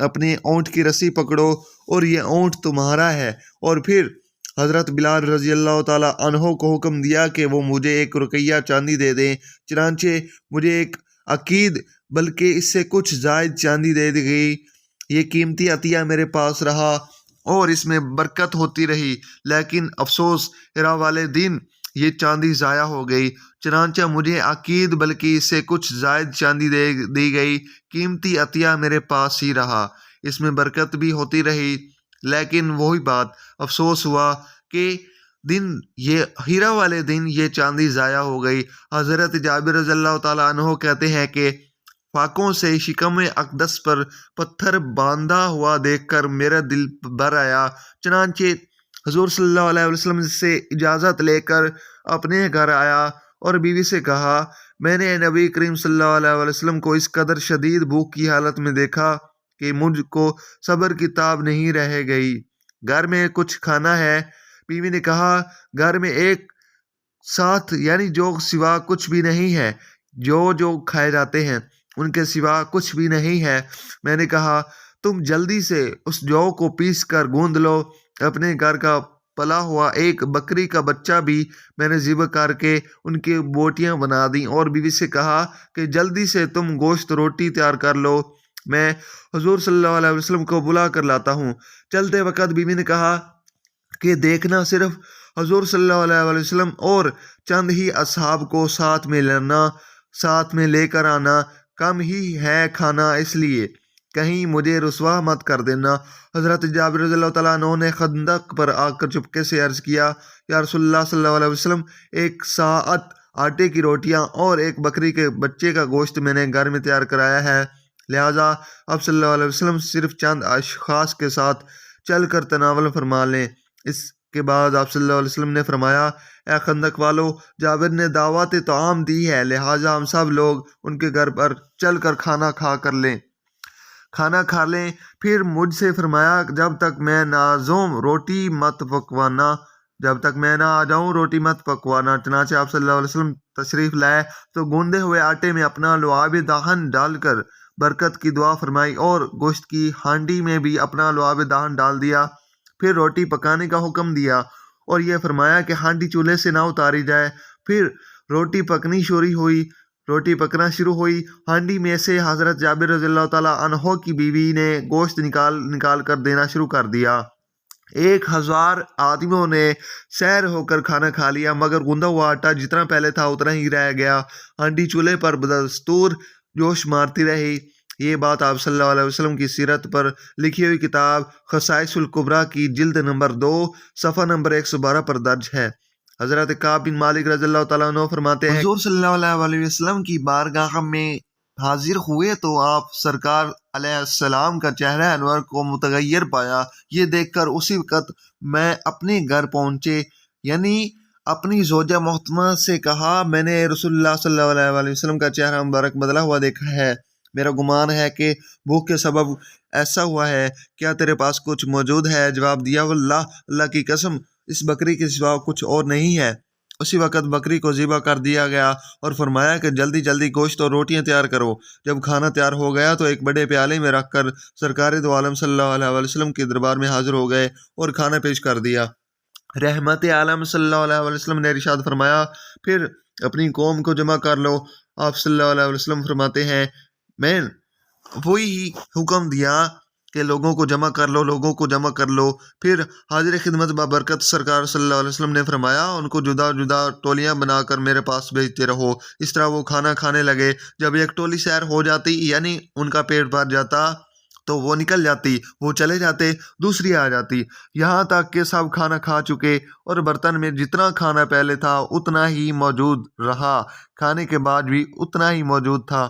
اپنے اونٹ کی رسی پکڑو اور یہ اونٹ تمہارا ہے۔ اور پھر حضرت بلال رضی اللہ تعالیٰ عنہ کو حکم دیا کہ وہ مجھے ایک رقیہ چاندی دے دیں، چنانچہ مجھے ایک عقید بلکہ اس سے کچھ زائد چاندی دے دی گئی۔ یہ قیمتی عطیہ میرے پاس رہا اور اس میں برکت ہوتی رہی، لیکن افسوس ہرا والے دن یہ چاندی ضائع ہو گئی، چنانچہ مجھے عقید بلکہ اس سے کچھ زائد چاندی دی گئی۔ قیمتی عطیہ میرے پاس ہی رہا، اس میں برکت بھی ہوتی رہی، لیکن وہی بات افسوس ہوا کہ ہیرا والے دن یہ چاندی ضائع ہو گئی۔ حضرت جابر رضی اللہ تعالیٰ عنہ کہتے ہیں کہ فاقوں سے شکم اقدس پر پتھر باندھا ہوا دیکھ کر میرا دل بھر آیا، چنانچہ حضور صلی اللہ علیہ وسلم سے اجازت لے کر اپنے گھر آیا اور بیوی سے کہا، میں نے نبی کریم صلی اللہ علیہ وسلم کو اس قدر شدید بھوک کی حالت میں دیکھا کہ مجھ کو صبر کی تاب نہیں رہ گئی، گھر میں کچھ کھانا ہے؟ بیوی نے کہا، گھر میں ایک ساتھ یعنی جو سوا کچھ بھی نہیں ہے، جو کھائے جاتے ہیں ان کے سوا کچھ بھی نہیں ہے۔ میں نے کہا، تم جلدی سے اس جو کو پیس کر گوندھ لو۔ اپنے گھر کا پلا ہوا ایک بکری کا بچہ بھی میں نے ذبح کر کے ان کی بوٹیاں بنا دیں اور بیوی سے کہا کہ جلدی سے تم گوشت روٹی تیار کر لو، میں حضور صلی اللہ علیہ وسلم کو بلا کر لاتا ہوں۔ چلتے وقت بیوی نے کہا کہ دیکھنا، صرف حضور صلی اللہ علیہ وسلم اور چند ہی اصحاب کو ساتھ میں لے کر آنا، کم ہی ہے کھانا، اس لیے کہیں مجھے رسوا مت کر دینا۔ حضرت جابر رضی اللہ تعالیٰ عنہ نے خندق پر آ کر چپکے سے عرض کیا، یا رسول اللہ صلی اللہ علیہ وسلم، ایک ساعت آٹے کی روٹیاں اور ایک بکری کے بچے کا گوشت میں نے گھر میں تیار کرایا ہے، لہٰذا آپ صلی اللہ علیہ وسلم صرف چند اشخاص کے ساتھ چل کر تناول فرما لیں۔ اس کے بعد آپ صلی اللہ علیہ وسلم نے فرمایا، اے خندق والو، جابر نے دعوت طعام دی ہے، لہٰذا ہم سب لوگ ان کے گھر پر چل کر کھانا کھا لیں۔ پھر مجھ سے فرمایا، جب تک میں نہ آ جاؤں روٹی مت پکوانا۔ چنانچہ آپ صلی اللہ علیہ وسلم تشریف لائے تو گوندے ہوئے آٹے میں اپنا لعاب دہن ڈال کر برکت کی دعا فرمائی اور گوشت کی ہانڈی میں بھی اپنا لعاب دہن ڈال دیا۔ پھر روٹی پکانے کا حکم دیا اور یہ فرمایا کہ ہانڈی چولہے سے نہ اتاری جائے۔ پھر روٹی پکنا شروع ہوئی، ہانڈی میں سے حضرت جابر رضی اللہ تعالیٰ عنہ کی بیوی نے گوشت نکال کر دینا شروع کر دیا۔ 1000 آدمیوں نے سیر ہو کر کھانا کھا لیا، مگر گوندا ہوا آٹا جتنا پہلے تھا اتنا ہی رہ گیا۔ ہانڈی چولہے پر بدستور جوش مارتی رہی۔ یہ بات آپ صلی اللہ علیہ وسلم کی سیرت پر لکھی ہوئی کتاب خصائص الکبریٰ کی جلد نمبر 2 صفحہ نمبر 112 پر درج ہے۔ حضرت کعب بن مالک رضی اللہ تعالیٰ عنہ فرماتے ہیں، حضور صلی اللہ علیہ وسلم کی بارگاہ میں حاضر ہوئے تو آپ سرکار علیہ السلام کا چہرہ انور کو متغیر پایا۔ یہ دیکھ کر اسی وقت میں اپنے گھر پہنچے، یعنی اپنی زوجہ محترمہ سے کہا، میں نے رسول اللہ صلی اللہ علیہ وسلم کا چہرہ مبارک بدلا ہوا دیکھا ہے، میرا گمان ہے کہ بھوک کے سبب ایسا ہوا ہے، کیا تیرے پاس کچھ موجود ہے؟ جواب دیا، واللہ، اللہ کی قسم، اس بکری کے سوا کچھ اور نہیں ہے۔ اسی وقت بکری کو ذبح کر دیا گیا اور فرمایا کہ جلدی جلدی گوشت اور روٹیاں تیار کرو۔ جب کھانا تیار ہو گیا تو ایک بڑے پیالے میں رکھ کر سرکار دو عالم صلی اللہ علیہ وسلم کے دربار میں حاضر ہو گئے اور کھانا پیش کر دیا۔ رحمت عالم صلی اللہ علیہ وسلم نے ارشاد فرمایا، پھر اپنی قوم کو جمع کر لو۔ آپ صلی اللہ علیہ وسلم فرماتے ہیں، میں وہی حکم دیا کہ لوگوں کو جمع کر لو۔ پھر حاضر خدمت بابرکت سرکار صلی اللہ علیہ وسلم نے فرمایا، ان کو جدا جدا ٹولیاں بنا کر میرے پاس بھیجتے رہو۔ اس طرح وہ کھانا کھانے لگے۔ جب ایک ٹولی سیر ہو جاتی، یعنی ان کا پیٹ بھر جاتا تو وہ نکل جاتی، وہ چلے جاتے، دوسری آ جاتی، یہاں تک کہ سب کھانا کھا چکے اور برتن میں جتنا کھانا پہلے تھا اتنا ہی موجود رہا، کھانے کے بعد بھی اتنا ہی موجود تھا۔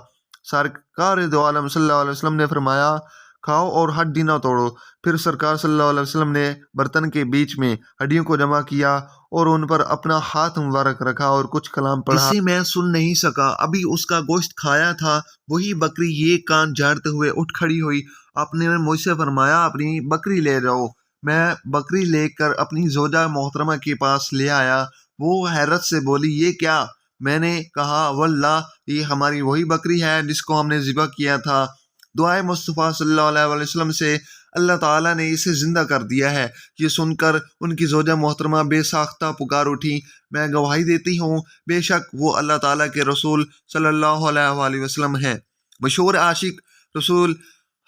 سرکار دو عالم صلی اللہ علیہ وسلم نے فرمایا، کھاؤ اور ہڈی نہ توڑو۔ پھر سرکار صلی اللہ علیہ وسلم نے برتن کے بیچ میں ہڈیوں کو جمع کیا اور ان پر اپنا ہاتھ مبارک رکھا اور کچھ کلام پڑھا، اسے میں سن نہیں سکا، ابھی اس کا گوشت کھایا تھا۔ وہی بکری یہ کان جھاڑتے ہوئے اٹھ کھڑی ہوئی۔ آپ نے مجھ سے فرمایا، اپنی بکری لے جاؤ۔ میں بکری لے کر اپنی زوجہ محترمہ کے پاس لے آیا۔ وہ حیرت سے بولی، یہ کیا؟ میں نے کہا، واللہ، یہ ہماری وہی بکری ہے جس کو ہم نے ذبح کیا تھا۔ دعائے مصطفیٰ صلی اللہ علیہ وسلم سے اللہ تعالیٰ نے اسے زندہ کر دیا ہے۔ یہ سن کر ان کی زوجہ محترمہ بے ساختہ پکار اٹھی، میں گواہی دیتی ہوں بے شک وہ اللہ تعالیٰ کے رسول صلی اللہ علیہ وسلم ہیں۔ مشہور عاشق رسول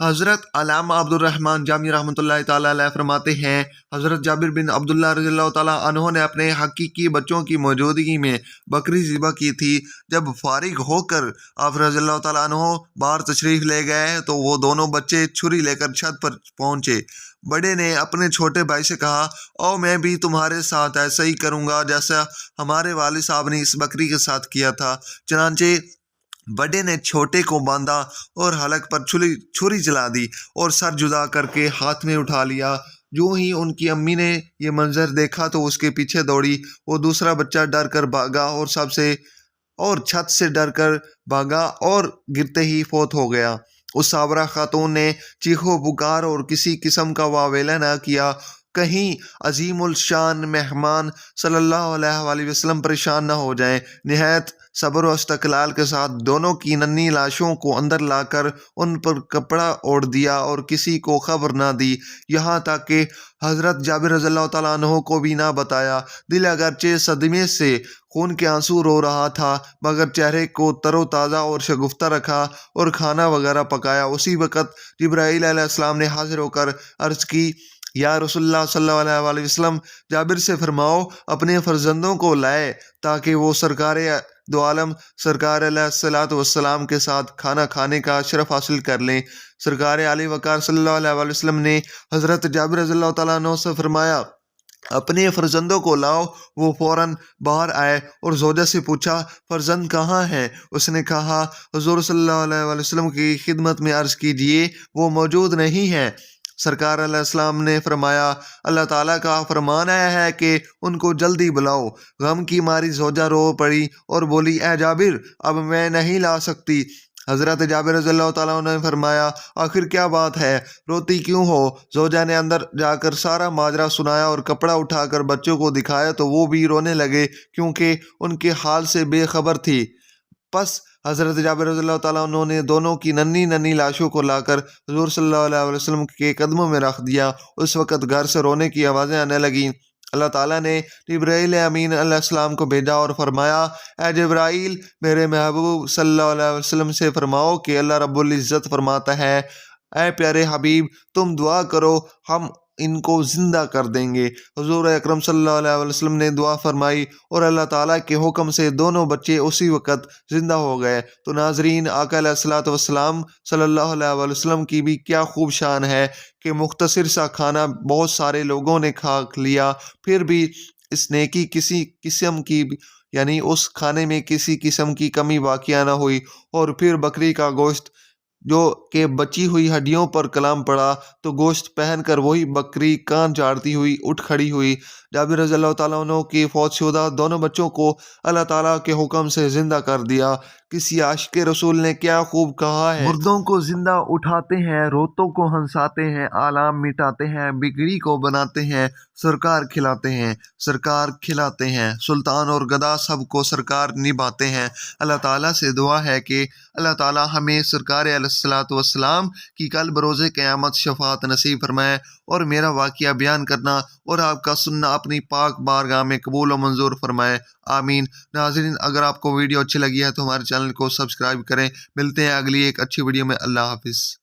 حضرت علامہ عبد الرحمن جامی رحمۃ اللہ تعالیٰ علیہ فرماتے ہیں، حضرت جابر بن عبداللہ رضی اللہ تعالیٰ عنہ نے اپنے حقیقی بچوں کی موجودگی میں بکری ذبح کی تھی۔ جب فارغ ہو کر آپ رضی اللہ تعالیٰ عنہ باہر تشریف لے گئے تو وہ دونوں بچے چھری لے کر چھت پر پہنچے۔ بڑے نے اپنے چھوٹے بھائی سے کہا، او میں بھی تمہارے ساتھ ایسا ہی کروں گا جیسا ہمارے والد صاحب نے اس بکری کے ساتھ کیا تھا۔ چنانچہ بڑے نے چھوٹے کو باندھا اور حلق پر چھری چلا دی اور سر جدا کر کے ہاتھ میں اٹھا لیا۔ جو ہی ان کی امی نے یہ منظر دیکھا تو اس کے پیچھے دوڑی۔ وہ دوسرا بچہ ڈر کر بھاگا اور چھت سے ڈر کر بھاگا اور گرتے ہی فوت ہو گیا۔ اس صابرہ خاتون نے چیخو پکار اور کسی قسم کا واویلا نہ کیا، کہیں عظیم الشان مہمان صلی اللہ علیہ وسلم پریشان نہ ہو جائیں۔ نہایت صبر و استقلال کے ساتھ دونوں کی ننھی لاشوں کو اندر لا کر ان پر کپڑا اوڑھ دیا اور کسی کو خبر نہ دی، یہاں تک کہ حضرت جابر رضی اللہ تعالیٰ عنہ کو بھی نہ بتایا۔ دل اگرچہ صدمے سے خون کے آنسو رو رہا تھا مگر چہرے کو تر و تازہ اور شگفتہ رکھا اور کھانا وغیرہ پکایا۔ اسی وقت جبرائیل علیہ السلام نے حاضر ہو کر عرض کی، یا رسول اللہ صلی اللہ علیہ وسلم، جابر سے فرماؤ اپنے فرزندوں کو لائے تاکہ وہ سرکار دو عالم سرکار علیہ السلام کے ساتھ کھانا کھانے کا شرف حاصل کر لیں۔ سرکار علی وقار صلی اللہ علیہ وسلم نے حضرت جابر رضی اللہ تعالیٰ عنہ سے فرمایا، اپنے فرزندوں کو لاؤ۔ وہ فوراً باہر آئے اور زوجہ سے پوچھا، فرزند کہاں ہیں؟ اس نے کہا، حضور صلی اللہ علیہ وسلم کی خدمت میں عرض کیجئے وہ موجود نہیں ہیں۔ سرکار علیہ السلام نے فرمایا، اللہ تعالیٰ کا فرمان آیا ہے کہ ان کو جلدی بلاؤ۔ غم کی ماری زوجہ رو پڑی اور بولی، اے جابر اب میں نہیں لا سکتی۔ حضرت جابر رضی اللہ تعالیٰ عنہ نے فرمایا، آخر کیا بات ہے، روتی کیوں ہو؟ زوجہ نے اندر جا کر سارا ماجرا سنایا اور کپڑا اٹھا کر بچوں کو دکھایا تو وہ بھی رونے لگے کیونکہ ان کے حال سے بے خبر تھی۔ پس حضرت جابر رضی اللہ تعالیٰ عنہ نے دونوں کی ننھی لاشوں کو لا کر حضور صلی اللہ علیہ وسلم کے قدموں میں رکھ دیا۔ اس وقت گھر سے رونے کی آوازیں آنے لگیں۔ اللہ تعالیٰ نے جبرائیل امین علیہ السلام کو بھیجا اور فرمایا، اے جبرائیل میرے محبوب صلی اللہ علیہ وسلم سے فرماؤ کہ اللہ رب العزت فرماتا ہے، اے پیارے حبیب تم دعا کرو ہم ان کو زندہ کر دیں گے۔ حضور اکرم صلی اللہ علیہ وسلم نے دعا فرمائی اور اللہ تعالیٰ کے حکم سے دونوں بچے اسی وقت زندہ ہو گئے۔ تو ناظرین، آقا علیہ السلام صلی اللہ علیہ وسلم کی بھی کیا خوب شان ہے کہ مختصر سا کھانا بہت سارے لوگوں نے کھا لیا، پھر بھی اس نیکی کسی قسم کی اس کھانے میں کسی قسم کی کمی واقع نہ ہوئی۔ اور پھر بکری کا گوشت جو کہ بچی ہوئی ہڈیوں پر کلام پڑا تو گوشت پہن کر وہی بکری کان چاڑتی ہوئی اٹھ کھڑی ہوئی۔ جابر رضی اللہ تعالیٰ عنہ کی فوت شدہ دونوں بچوں کو اللہ تعالیٰ کے حکم سے زندہ کر دیا۔ کسی عاشق رسول نے کیا خوب کہا ہے، مردوں کو زندہ اٹھاتے ہیں، روتوں کو ہنساتے ہیں، آلام مٹاتے ہیں، بگڑی کو بناتے ہیں، سرکار کھلاتے ہیں، سرکار کھلاتے ہیں، سلطان اور گدا سب کو سرکار نبھاتے ہیں۔ اللہ تعالیٰ سے دعا ہے کہ اللہ تعالیٰ ہمیں سرکار علیہ السلام کی کل بروز قیامت شفاعت نصیب فرمائے اور میرا واقعہ بیان کرنا اور آپ کا سننا اپنی پاک بارگاہ میں قبول و منظور فرمائے، آمین۔ ناظرین، اگر آپ کو ویڈیو اچھی لگی ہے تو ہمارے چینل کو سبسکرائب کریں۔ ملتے ہیں اگلی ایک اچھی ویڈیو میں۔ اللہ حافظ۔